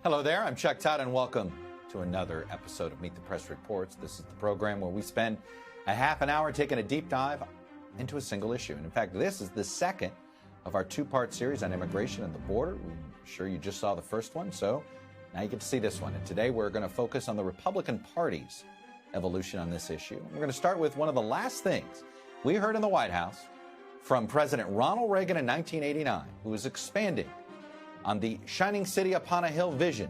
Hello there, I'm Chuck Todd, and welcome to another episode of Meet the Press Reports. This is the program where we spend a half an hour taking a deep dive into a single issue. And in fact, this is the second of our two-part series on immigration and the border. I'm sure you just saw the first one, so now you get to see this one. And today we're going to focus on the Republican Party's evolution on this issue. We're going to start with one of the last things we heard in the White House from President Ronald Reagan in 1989, who was expanding on the shining city upon a hill vision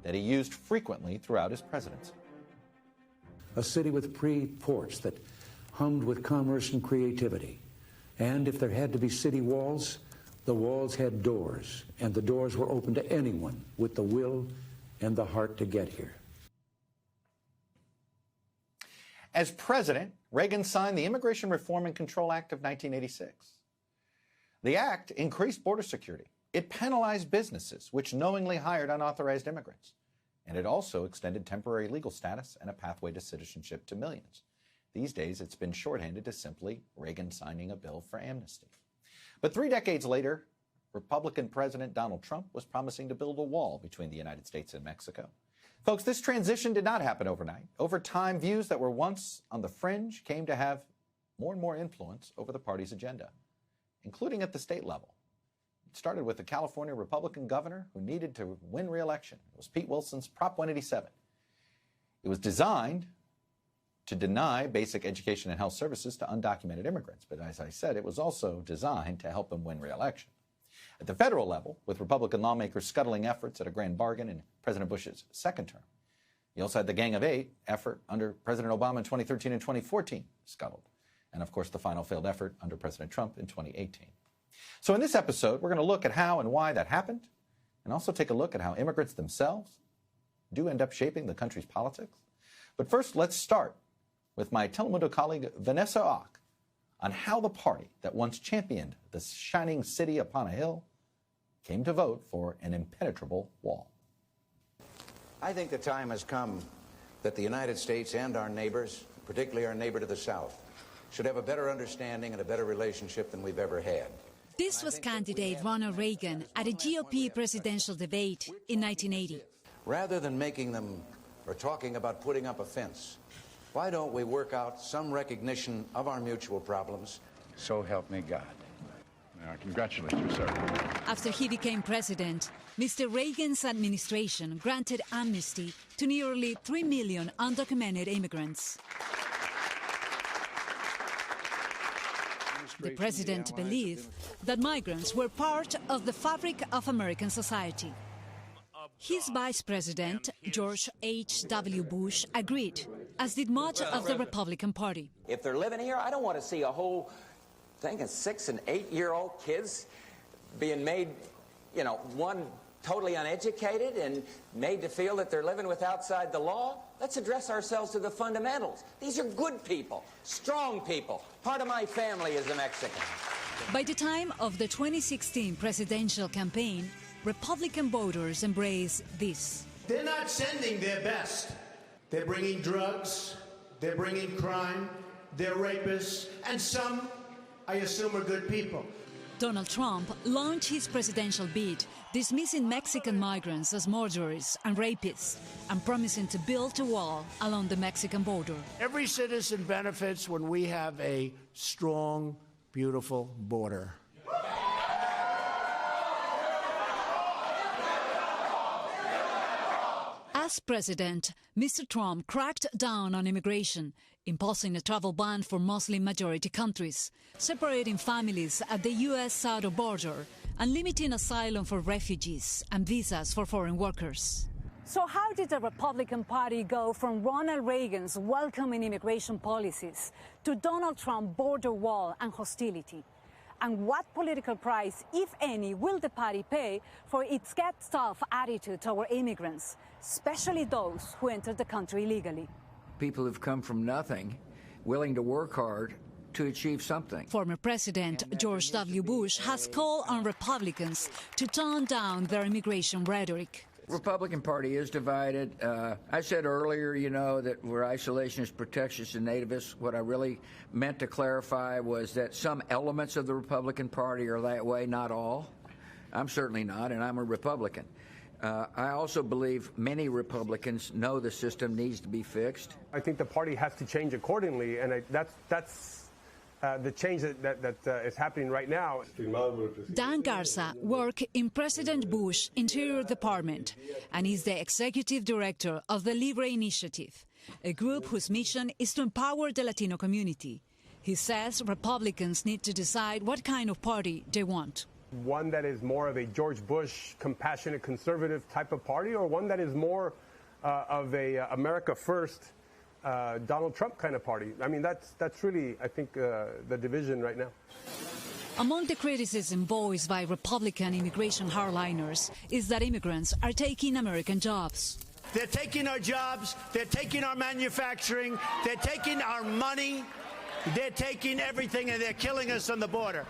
that he used frequently throughout his presidency. A city with free ports that hummed with commerce and creativity. And if there had to be city walls, the walls had doors, and the doors were open to anyone with the will and the heart to get here. As president, Reagan signed the Immigration Reform and Control Act of 1986. The act increased border security. It penalized businesses which knowingly hired unauthorized immigrants. And it also extended temporary legal status and a pathway to citizenship to millions. These days, it's been shorthanded to simply Reagan signing a bill for amnesty. But 3 decades later, Republican President Donald Trump was promising to build a wall between the United States and Mexico. Folks, this transition did not happen overnight. Over time, views that were once on the fringe came to have more and more influence over the party's agenda, including at the state level. It started with the California Republican governor who needed to win re-election. It was Pete Wilson's Prop 187. It was designed to deny basic education and health services to undocumented immigrants. But as I said, it was also designed to help him win re-election. At the federal level, with Republican lawmakers scuttling efforts at a grand bargain in President Bush's second term. You also had the Gang of Eight effort under President Obama in 2013 and 2014 scuttled. And of course, the final failed effort under President Trump in 2018. So in this episode, we're going to look at how and why that happened, and also take a look at how immigrants themselves do end up shaping the country's politics. But first, let's start with my Telemundo colleague Vanessa Ock on how the party that once championed the shining city upon a hill came to vote for an impenetrable wall. I think the time has come that the United States and our neighbors, particularly our neighbor to the south, should have a better understanding and a better relationship than we've ever had. This was candidate Ronald Reagan at a GOP presidential debate in 1980. Rather than making them or talking about putting up a fence, why don't we work out some recognition of our mutual problems? So help me God. I congratulate you, sir. After he became president, Mr. Reagan's administration granted amnesty to nearly 3 million undocumented immigrants. The president believed that migrants were part of the fabric of American society. His vice president, George H.W. Bush, agreed, as did much of the Republican Party. If they're living here, I don't want to see a whole thing of 6- and 8-year-old kids being made, one totally uneducated and made to feel that they're living with outside the law. Let's address ourselves to the fundamentals. These are good people, strong people. Part of my family is a Mexican. By the time of the 2016 presidential campaign, Republican voters embrace this. They're not sending their best. They're bringing drugs, they're bringing crime, they're rapists, and some, I assume, are good people. Donald Trump launched his presidential bid, dismissing Mexican migrants as murderers and rapists, and promising to build a wall along the Mexican border. Every citizen benefits when we have a strong, beautiful border. As president, Mr. Trump cracked down on immigration, imposing a travel ban for Muslim-majority countries, separating families at the U.S. southern border, and limiting asylum for refugees and visas for foreign workers. So how did the Republican Party go from Ronald Reagan's welcoming immigration policies to Donald Trump's border wall and hostility? And what political price, if any, will the party pay for its get-tough attitude toward immigrants, especially those who entered the country illegally? People who've come from nothing, willing to work hard to achieve something. Former President George W. Bush has called on Republicans to tone down their immigration rhetoric. Republican Party is divided. I said earlier, that we're isolationist, protectionist, and nativist. What I really meant to clarify was that some elements of the Republican Party are that way, not all. I'm certainly not, and I'm a Republican. I also believe many Republicans know the system needs to be fixed. I think the party has to change accordingly, and that's the change that is happening right now. Dan Garza worked in President Bush's Interior Department and is the executive director of the Libre Initiative, a group whose mission is to empower the Latino community. He says Republicans need to decide what kind of party they want. One that is more of a George Bush, compassionate, conservative type of party, or one that is more of a America First, Donald Trump kind of party. I mean, that's really, I think, the division right now. Among the criticism voiced by Republican immigration hardliners is that immigrants are taking American jobs. They're taking our jobs, they're taking our manufacturing, they're taking our money, they're taking everything, and they're killing us on the border.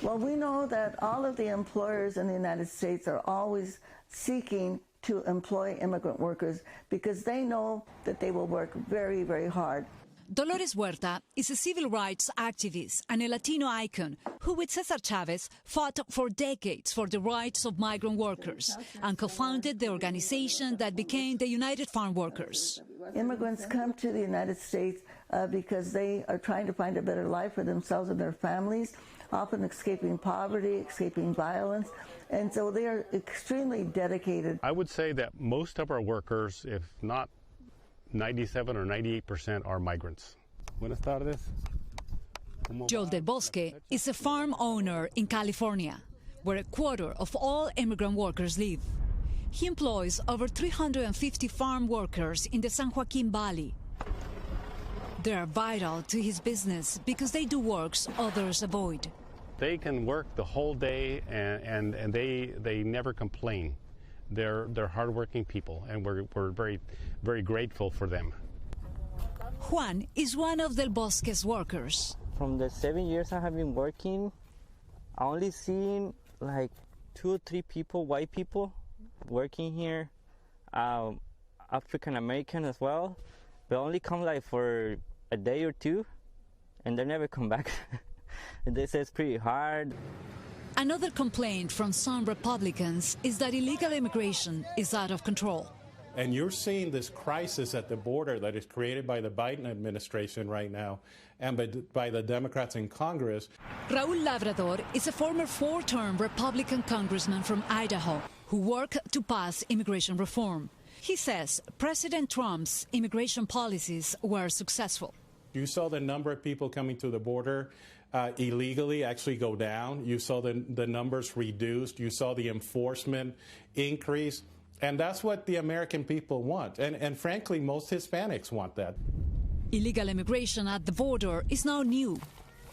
Well, we know that all of the employers in the United States are always seeking to employ immigrant workers because they know that they will work very, very hard. Dolores Huerta is a civil rights activist and a Latino icon who, with Cesar Chavez, fought for decades for the rights of migrant workers and co-founded the organization that became the United Farm Workers. Immigrants come to the United States because they are trying to find a better life for themselves and their families, often escaping poverty, escaping violence, and so they are extremely dedicated. I would say that most of our workers, if not 97 or 98%, are migrants. Buenas tardes. Joel Del Bosque is a farm owner in California, where a quarter of all immigrant workers live. He employs over 350 farm workers in the San Joaquin Valley. They are vital to his business because they do works others avoid. They can work the whole day and they never complain. They're hardworking people, and we're very, very grateful for them. Juan is one of Del Bosque's workers. From the 7 years I have been working, I only seen like 2 or 3 people, white people, working here, African American as well. They only come like for a day or 2, and they never come back. And they say it's pretty hard. Another complaint from some Republicans is that illegal immigration is out of control. And you're seeing this crisis at the border that is created by the Biden administration right now and by the Democrats in Congress. Raul Labrador is a former 4-term Republican congressman from Idaho who worked to pass immigration reform. He says President Trump's immigration policies were successful. You saw the number of people coming to the border illegally actually go down. You saw the numbers reduced. You saw the enforcement increase. And that's what the American people want. And frankly, most Hispanics want that. Illegal immigration at the border is now new.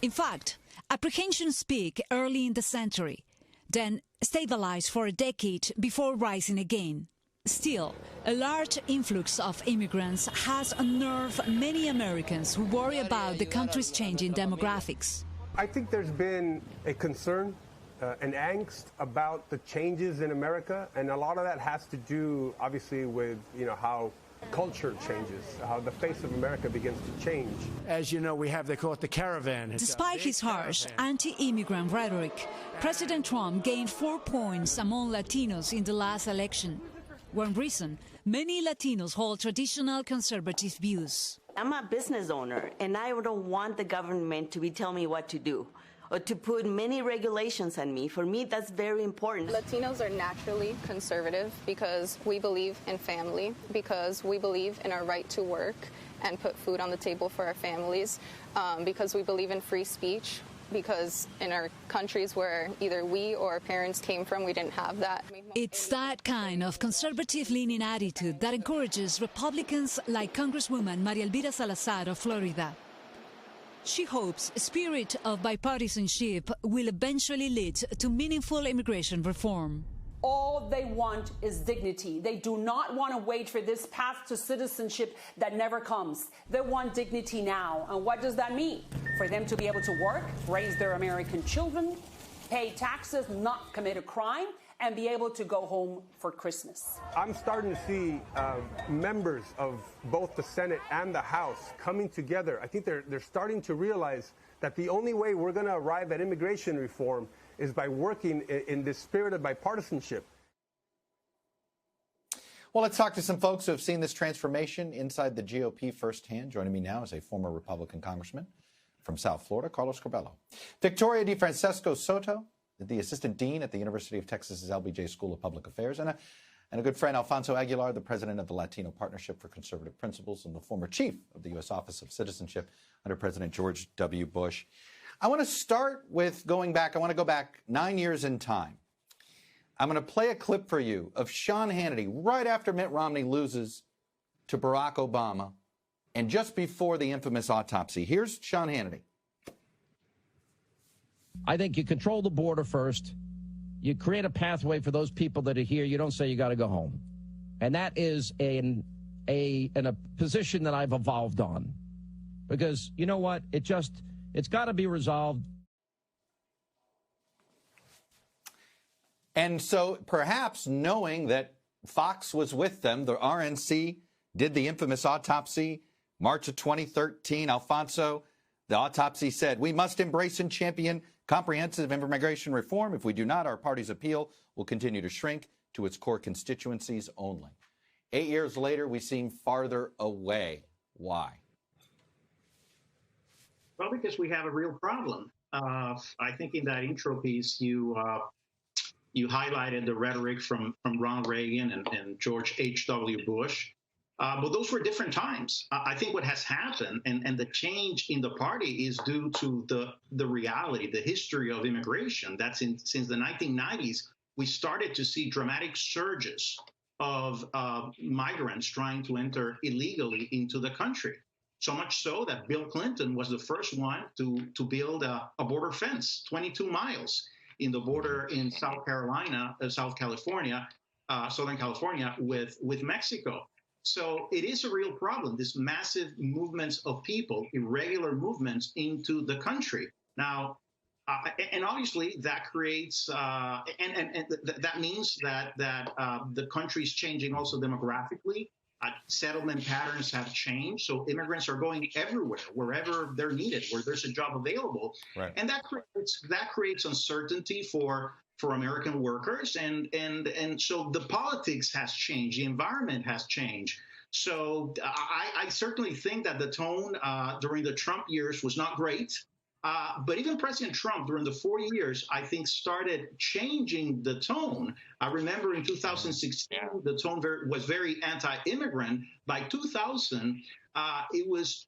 In fact, apprehensions peaked early in the century, then stabilized for a decade before rising again. Still, a large influx of immigrants has unnerved many Americans who worry about the country's changing demographics. I think there's been a concern, an angst about the changes in America, and a lot of that has to do, obviously, with how culture changes, how the face of America begins to change. As you know, they call it the caravan. Despite his harsh anti-immigrant rhetoric, President Trump gained 4 points among Latinos in the last election. One reason, many Latinos hold traditional conservative views. I'm a business owner, and I don't want the government to be telling me what to do or to put many regulations on me. For me, that's very important. Latinos are naturally conservative because we believe in family, because we believe in our right to work and put food on the table for our families, because we believe in free speech, because in our countries where either we or our parents came from, we didn't have that. It's that kind of conservative-leaning attitude that encourages Republicans like Congresswoman Maria Elvira Salazar of Florida. She hopes a spirit of bipartisanship will eventually lead to meaningful immigration reform. All they want is dignity. They do not want to wait for this path to citizenship that never comes. They want dignity now. And what does that mean? For them to be able to work, raise their American children, pay taxes, not commit a crime, and be able to go home for Christmas. I'm starting to see members of both the Senate and the House coming together. I think they're starting to realize that the only way we're going to arrive at immigration reform is by working in this spirit of bipartisanship. Well, let's talk to some folks who have seen this transformation inside the GOP firsthand. Joining me now is a former Republican congressman from South Florida, Carlos Curbelo. Victoria DeFrancesco Soto, the assistant dean at the University of Texas's LBJ School of Public Affairs, and a good friend, Alfonso Aguilar, the president of the Latino Partnership for Conservative Principles and the former chief of the U.S. Office of Citizenship under President George W. Bush. I want to start with going back. I want to go back 9 years in time. I'm going to play a clip for you of Sean Hannity right after Mitt Romney loses to Barack Obama and just before the infamous autopsy. Here's Sean Hannity. I think you control the border first. You create a pathway for those people that are here. You don't say you got to go home. And that is a position that I've evolved on. Because you know what? It's got to be resolved. And so perhaps knowing that Fox was with them, the RNC did the infamous autopsy, March of 2013. Alfonso, the autopsy said, we must embrace and champion comprehensive immigration reform. If we do not, our party's appeal will continue to shrink to its core constituencies only. 8 years later, we seem farther away. Why? Well, because we have a real problem. I think in that intro piece, you highlighted the rhetoric from Ronald Reagan and George H.W. Bush. But those were different times. I think what has happened and the change in the party is due to the reality, the history of immigration. That's since the 1990s, we started to see dramatic surges of migrants trying to enter illegally into the country. So much so that Bill Clinton was the first one to build a border fence, 22 miles in the border in Southern California with Mexico. So it is a real problem, this massive movements of people, irregular movements into the country. Now, and obviously that creates, that means that the country is changing also demographically. Settlement patterns have changed, so immigrants are going everywhere, wherever they're needed, where there's a job available, right. And that creates uncertainty for American workers, and so the politics has changed, the environment has changed. So I certainly think that the tone during the Trump years was not great. But even President Trump, during the 4 years, I think started changing the tone. I remember in 2016, the tone was very anti-immigrant. By 2000, it was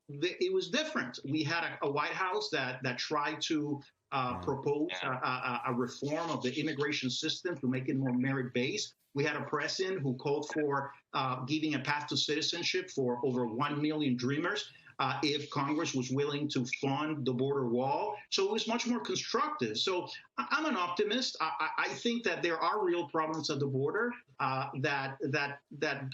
different. We had a White House that tried to propose a reform of the immigration system to make it more merit-based. We had a president who called for giving a path to citizenship for over 1 million Dreamers. If Congress was willing to fund the border wall. So it was much more constructive. So I'm an optimist. I think that there are real problems at the border that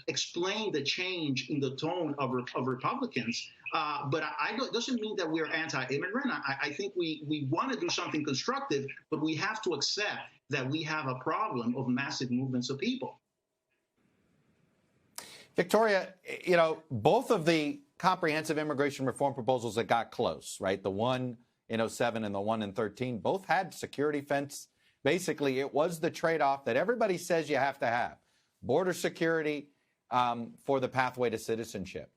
explain the change in the tone of Republicans. But it doesn't mean that we're anti-immigrant. I think we want to do something constructive, but we have to accept that we have a problem of massive movements of people. Victoria, both of the comprehensive immigration reform proposals that got close, right? The one in 2007 and the one in 2013, both had security fence. Basically, it was the trade-off that everybody says you have to have. Border security for the pathway to citizenship.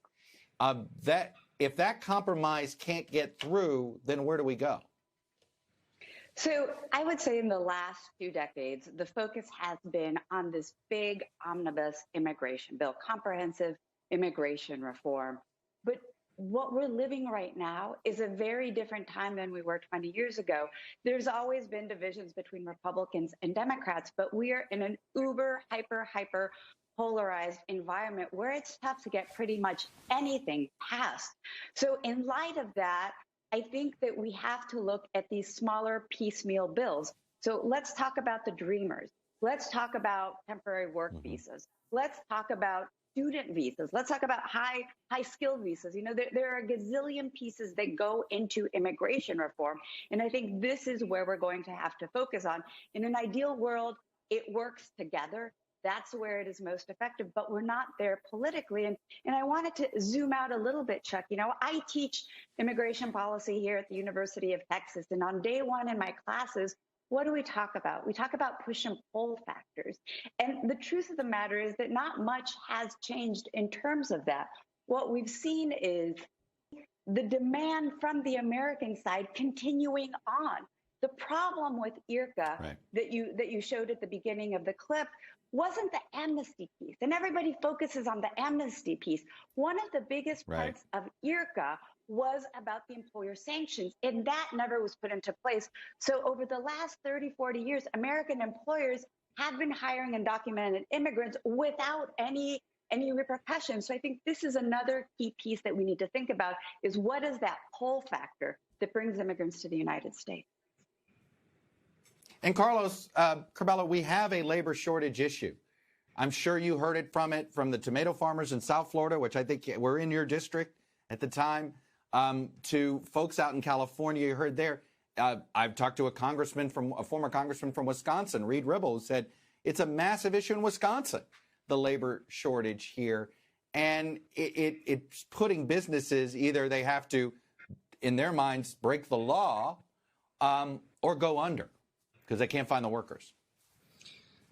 If that compromise can't get through, then where do we go? So I would say in the last few decades, the focus has been on this big omnibus immigration bill, comprehensive immigration reform. But what we're living right now is a very different time than we were 20 years ago. There's always been divisions between Republicans and Democrats, but we are in an hyper polarized environment where it's tough to get pretty much anything passed. So in light of that, I think that we have to look at these smaller piecemeal bills. So let's talk about the Dreamers. Let's talk about temporary work visas. Let's talk about student visas. Let's talk about high skill visas. There are a gazillion pieces that go into immigration reform. And I think this is where we're going to have to focus on. In an ideal world, it works together. That's where it is most effective, but we're not there politically. And I wanted to zoom out a little bit, Chuck. I teach immigration policy here at the University of Texas. And on day one in my classes, what do we talk about? We talk about push and pull factors. And the truth of the matter is that not much has changed in terms of that. What we've seen is the demand from the American side continuing on. The problem with IRCA that you showed at the beginning of the clip wasn't the amnesty piece. And everybody focuses on the amnesty piece. One of the biggest parts of IRCA was about the employer sanctions, and that never was put into place. So over the last 30, 40 years, American employers have been hiring undocumented immigrants without any repercussions. So I think this is another key piece that we need to think about, is what is that pull factor that brings immigrants to the United States? And Carlos Curbelo, we have a labor shortage issue. I'm sure you heard it from the tomato farmers in South Florida, which I think were in your district at the time, to folks out in California. You heard there. I've talked to a former congressman from Wisconsin, Reed Ribble, who said it's a massive issue in Wisconsin, the labor shortage here. And it's putting businesses, either they have to, in their minds, break the law or go under, because they can't find the workers.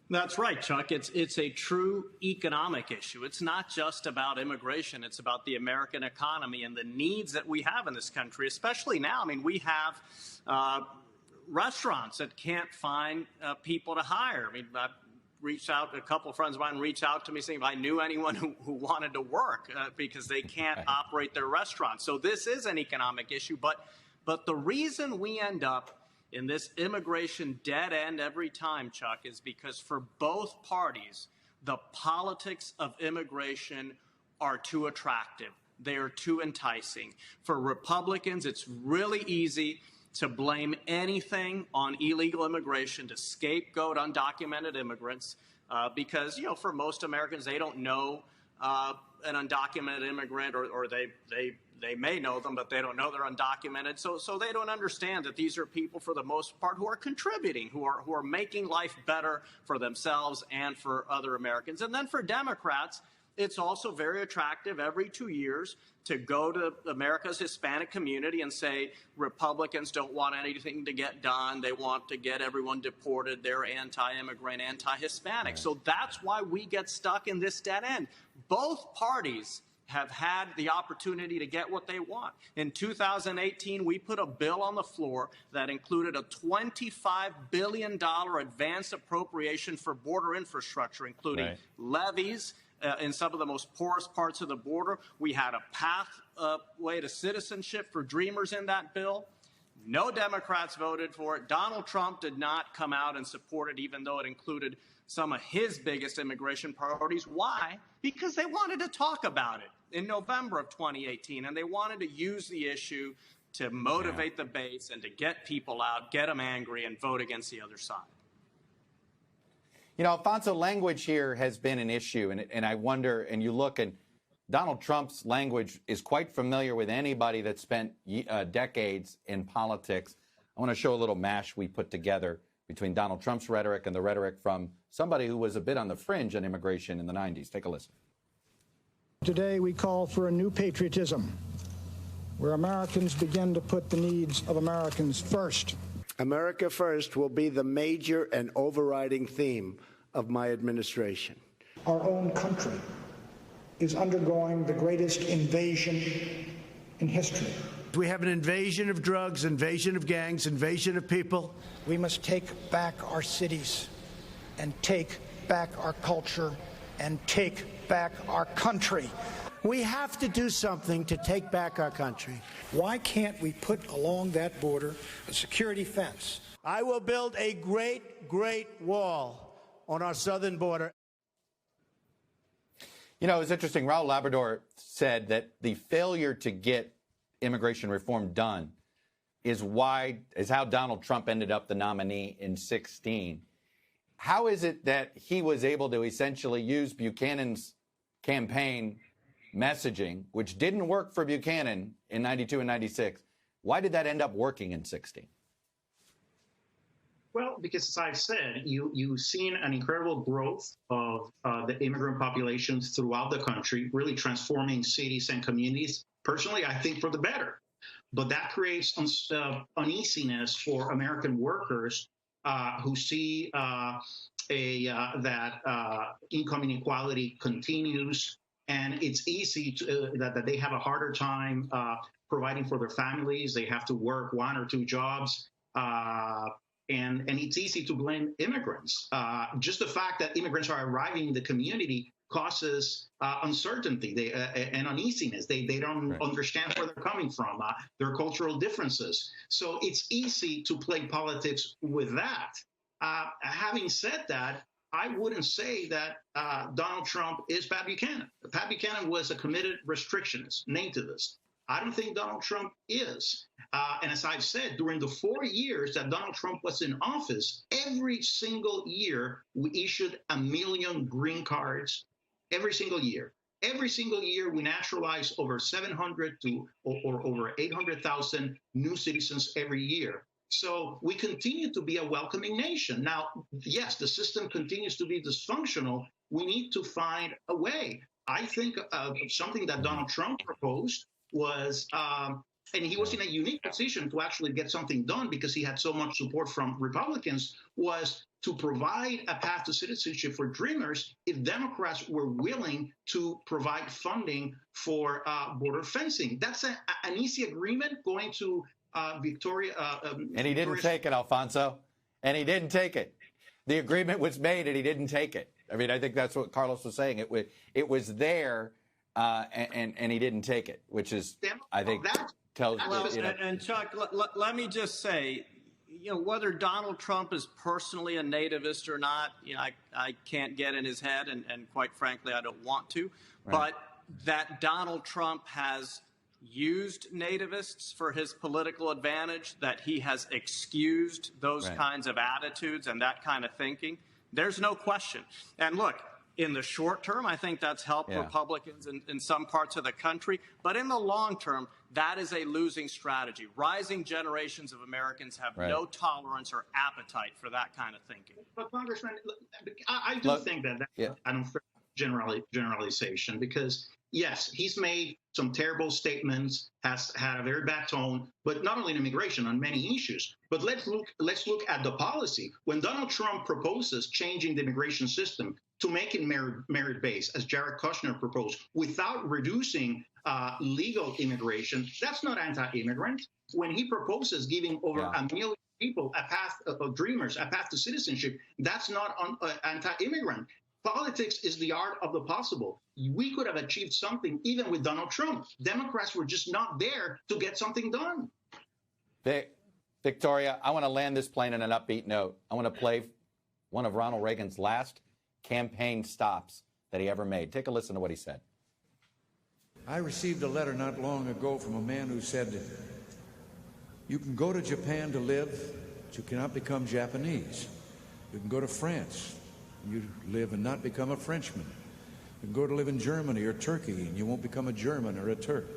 That's right, Chuck. It's a true economic issue. It's not just about immigration. It's about the American economy and the needs that we have in this country, especially now. I mean, we have restaurants that can't find people to hire. I mean, I reached out, a couple of friends of mine reached out to me saying if I knew anyone who wanted to work because they can't operate their restaurants. So this is an economic issue. But the reason we end up in this immigration dead end every time, Chuck, is because for both parties, the politics of immigration are too attractive. They are too enticing. For Republicans, it's really easy to blame anything on illegal immigration, to scapegoat undocumented immigrants, because, for most Americans, they don't know an undocumented immigrant, or they may know them, but they don't know they're undocumented. So they don't understand that these are people, for the most part, who are contributing, who are making life better for themselves and for other Americans. And then for Democrats, it's also very attractive every 2 years to go to America's Hispanic community and say Republicans don't want anything to get done. They want to get everyone deported. They're anti-immigrant, anti-Hispanic. Right. So that's why we get stuck in this dead end. Both parties have had the opportunity to get what they want. In 2018, we put a bill on the floor that included a $25 billion advance appropriation for border infrastructure, including levees in some of the most porous parts of the border. We had a pathway to citizenship for Dreamers in that bill. No Democrats voted for it. Donald Trump did not come out and support it, even though it included some of his biggest immigration priorities. Why? Because they wanted to talk about it in November of 2018, and they wanted to use the issue to motivate the base and to get people out, get them angry, and vote against the other side. Alfonso, language here has been an issue, and I wonder, and you look, and Donald Trump's language is quite familiar with anybody that spent decades in politics. I want to show a little mash we put together between Donald Trump's rhetoric and the rhetoric from somebody who was a bit on the fringe on immigration in the 90s. Take a listen. Today we call for a new patriotism, where Americans begin to put the needs of Americans first. America first will be the major and overriding theme of my administration. Our own country is undergoing the greatest invasion in history. We have an invasion of drugs, invasion of gangs, invasion of people. We must take back our cities and take back our culture and take back our country. We have to do something to take back our country. Why can't we put along that border a security fence? I will build a great, great wall on our southern border. It was interesting. Raul Labrador said that the failure to get immigration reform done is how Donald Trump ended up the nominee in 2016. How is it that he was able to essentially use Buchanan's campaign messaging, which didn't work for Buchanan in 92 and 96? Why did that end up working in 2016? Well, because as I've said, you've seen an incredible growth of the immigrant populations throughout the country, really transforming cities and communities. Personally, I think for the better. But that creates uneasiness for American workers who see that income inequality continues, and it's easy that they have a harder time providing for their families. They have to work 1 or 2 jobs. And it's easy to blame immigrants. Just the fact that immigrants are arriving in the community causes uncertainty and uneasiness. They don't understand where they're coming from, their cultural differences. So it's easy to play politics with that. Having said that, I wouldn't say that Donald Trump is Pat Buchanan. Pat Buchanan was a committed restrictionist, nativist. I don't think Donald Trump is. And as I've said, during the 4 years that Donald Trump was in office, every single year we issued 1 million green cards. Every single year. Every single year we naturalize over 700 or over 800,000 new citizens every year. So we continue to be a welcoming nation. Now, yes, the system continues to be dysfunctional. We need to find a way. I think something that Donald Trump proposed was, and he was in a unique position to actually get something done because he had so much support from Republicans, was to provide a path to citizenship for Dreamers if Democrats were willing to provide funding for border fencing. That's an easy agreement going to Victoria. And he didn't take it, Alfonso. And he didn't take it. The agreement was made and he didn't take it. I mean, I think that's what Carlos was saying. It was there and he didn't take it, which is, I think, tells you. And Chuck, let me just say, whether Donald Trump is personally a nativist or not, I can't get in his head, and quite frankly, I don't want to. Right. But that Donald Trump has used nativists for his political advantage, that he has excused those kinds of attitudes and that kind of thinking, there's no question. And look, in the short term, I think that's helped Republicans in some parts of the country. But in the long term, that is a losing strategy. Rising generations of Americans have no tolerance or appetite for that kind of thinking. But Congressman, I do think that's an unfair generalization because, yes, he's made some terrible statements, has had a very bad tone, but not only in immigration, on many issues. But let's look at the policy. When Donald Trump proposes changing the immigration system to make it merit-based, as Jared Kushner proposed, without reducing legal immigration, that's not anti-immigrant. When he proposes giving over 1 million people a path of Dreamers, a path to citizenship, that's not anti-immigrant. Politics is the art of the possible. We could have achieved something even with Donald Trump. Democrats were just not there to get something done. Victoria, I want to land this plane on an upbeat note. I want to play one of Ronald Reagan's last campaign stops that he ever made. Take a listen to what he said. I received a letter not long ago from a man who said, you can go to Japan to live, but you cannot become Japanese. You can go to France, and you live and not become a Frenchman. You can go to live in Germany or Turkey, and you won't become a German or a Turk.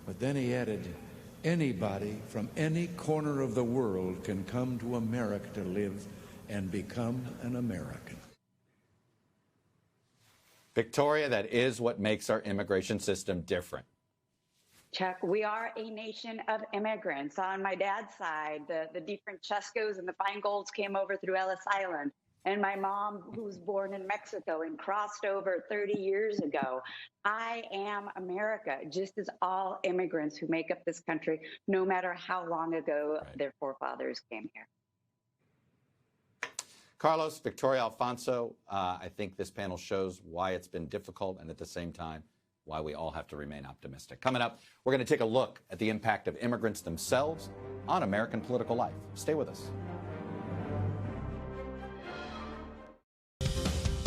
But then he added, anybody from any corner of the world can come to America to live and become an American. Victoria, that is what makes our immigration system different. Chuck, we are a nation of immigrants. On my dad's side, the DeFrancescos and the Feingolds came over through Ellis Island. And my mom, who was born in Mexico and crossed over 30 years ago. I am America, just as all immigrants who make up this country, no matter how long ago their forefathers came here. Carlos, Victoria, Alfonso, I think this panel shows why it's been difficult and at the same time why we all have to remain optimistic. Coming up, we're going to take a look at the impact of immigrants themselves on American political life. Stay with us.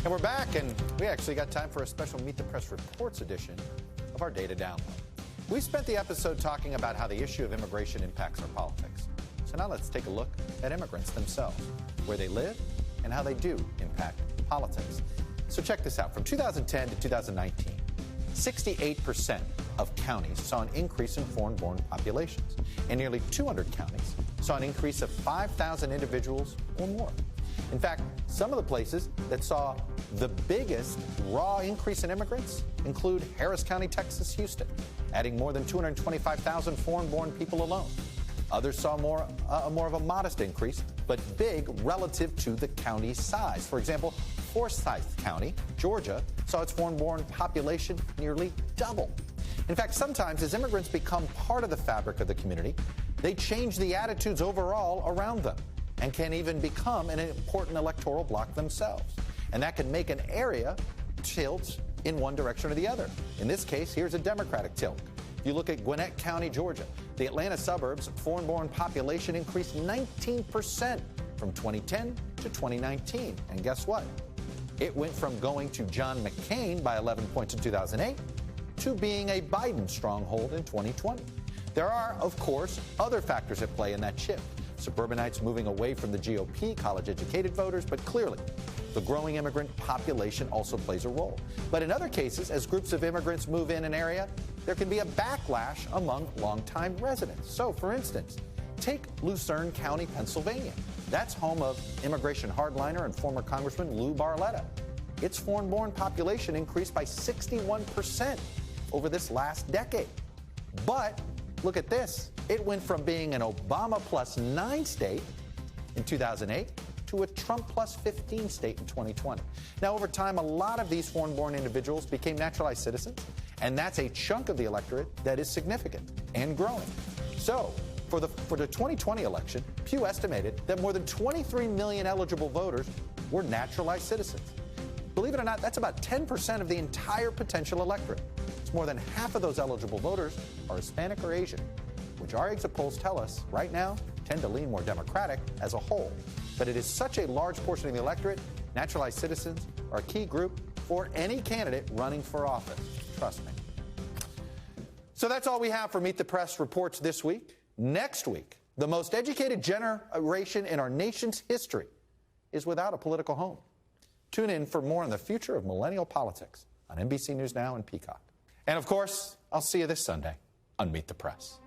And we're back, and we actually got time for a special Meet the Press Reports edition of our Data Download. We spent the episode talking about how the issue of immigration impacts our politics. So now let's take a look at immigrants themselves, where they live and how they do impact politics. So check this out. From 2010 to 2019, 68% of counties saw an increase in foreign-born populations, and nearly 200 counties saw an increase of 5,000 individuals or more. In fact, some of the places that saw the biggest raw increase in immigrants include Harris County, Texas, Houston, adding more than 225,000 foreign-born people alone. Others saw more of a modest increase, but big relative to the county's size. For example, Forsyth County, Georgia, saw its foreign-born population nearly double. In fact, sometimes as immigrants become part of the fabric of the community, they change the attitudes overall around them and can even become an important electoral bloc themselves. And that can make an area tilt in one direction or the other. In this case, here's a Democratic tilt. If you look at Gwinnett County, Georgia, the Atlanta suburbs' foreign-born population increased 19% from 2010 to 2019. And guess what? It went from going to John McCain by 11 points in 2008 to being a Biden stronghold in 2020. There are, of course, other factors at play in that shift. Suburbanites moving away from the GOP, college-educated voters, but clearly, the growing immigrant population also plays a role. But in other cases, as groups of immigrants move in an area, there can be a backlash among longtime residents. So, for instance, take Lucerne County, Pennsylvania. That's home of immigration hardliner and former Congressman Lou Barletta. Its foreign-born population increased by 61% over this last decade. But look at this. It went from being an Obama plus 9 state in 2008 to a Trump plus 15 state in 2020. Now, over time, a lot of these foreign-born individuals became naturalized citizens, and that's a chunk of the electorate that is significant and growing. So, for the 2020 election, Pew estimated that more than 23 million eligible voters were naturalized citizens. Believe it or not, that's about 10% of the entire potential electorate. It's more than half of those eligible voters are Hispanic or Asian, which our exit polls tell us right now tend to lean more Democratic as a whole. But it is such a large portion of the electorate, naturalized citizens are a key group for any candidate running for office. Trust me. So that's all we have for Meet the Press reports this week. Next week, the most educated generation in our nation's history is without a political home. Tune in for more on the future of millennial politics on NBC News Now and Peacock. And of course, I'll see you this Sunday on Meet the Press.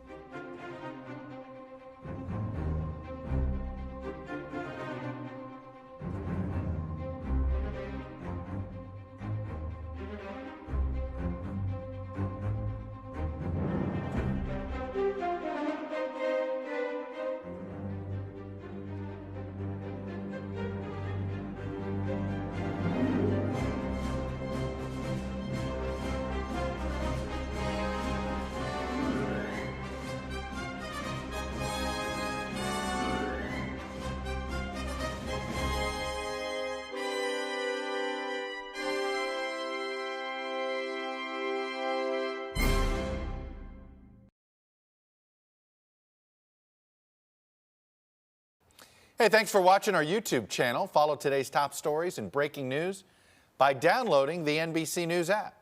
Hey, thanks for watching our YouTube channel. Follow today's top stories and breaking news by downloading the NBC News app.